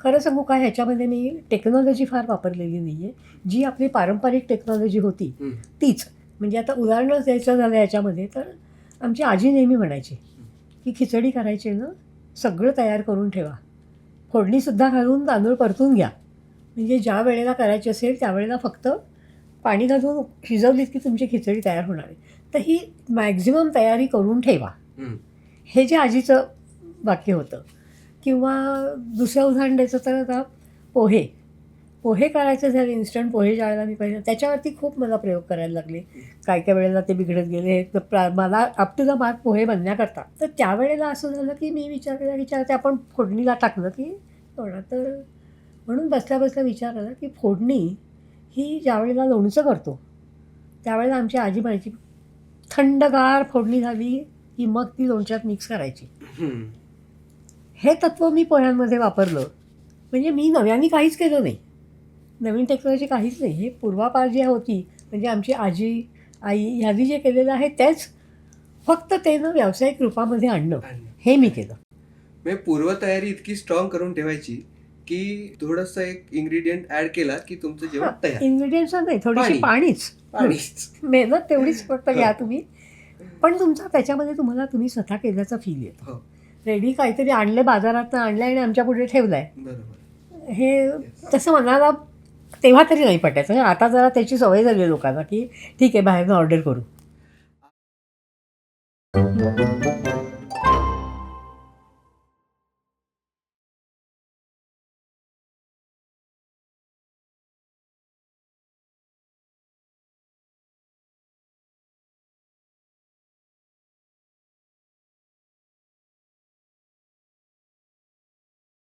खरं सांगू का, ह्याच्यामध्ये मी टेक्नॉलॉजी फार वापरलेली नाही आहे. जी आपली पारंपरिक टेक्नॉलॉजी होती तीच. म्हणजे आता उदाहरणच द्यायचं झालं याच्यामध्ये, तर आमची आजी नेहमी म्हणायची की खिचडी करायची ना, सगळं तयार करून ठेवा. फोडणीसुद्धा घालून तांदूळ परतून घ्या. म्हणजे ज्या वेळेला करायची असेल त्यावेळेला फक्त पाणी घालून शिजवलीत की तुमची खिचडी तयार होणार आहे. तर ही मॅक्झिमम तयारी करून ठेवा. हे जे आजीचं वाक्य होतं. किंवा दुसरं उदाहरण द्यायचं तर आता पोहे. पोहे करायचे झाले, इन्स्टंट पोहे ज्यावेळेला मी पहिले त्याच्यावरती खूप मला प्रयोग करायला लागले. काय काय वेळेला ते बिघडत गेले. तर मला अप टू द मार्क पोहे बनण्याकरता. तर त्यावेळेला असं झालं की मी विचार केला ते आपण फोडणीला टाकलं की होणार. तर म्हणून बसल्या बसल्या विचार आला की फोडणी ही ज्यावेळेला लोणचं करतो त्यावेळेला आमची आजी म्हणायची थंडगार फोडणी झाली की मग ती लोणच्यात मिक्स करायची. हे तत्त्व मी पोह्यांमध्ये वापरलं. म्हणजे मी नव्याने काहीच केलं नाही. नवीन टेक्नॉलॉजी काहीच नाही. हे पूर्वापार जी होती म्हणजे आमची आजी, आई ह्यांनी जे केलेलं आहे तेच, फक्त ते ना व्यावसायिक रूपामध्ये आणणं हे मी केलं. म्हणजे पूर्वतयारी इतकी स्ट्रॉंग करून ठेवायची की थोडंसं एक इन्ग्रेडियंट ॲड केला की तुमचं जेवण तयार. इन्ग्रेडियंट्स नाही, थोडीशी पाणीच मेहनत तेवढीच फक्त घ्या तुम्ही. पण तुमचा त्याच्यामध्ये तुम्ही स्वतः केल्याचा फील येतो. रेडी काहीतरी आणलं बाजारातनं आणलं आणि आमच्या पुढे ठेवलं आहे, बरोबर. हे तसं मनाला तेव्हा तरी नाही पटायचं. आता जरा त्याची सवय झाली आहे लोकांना की ठीक आहे बाहेरनं ऑर्डर करू.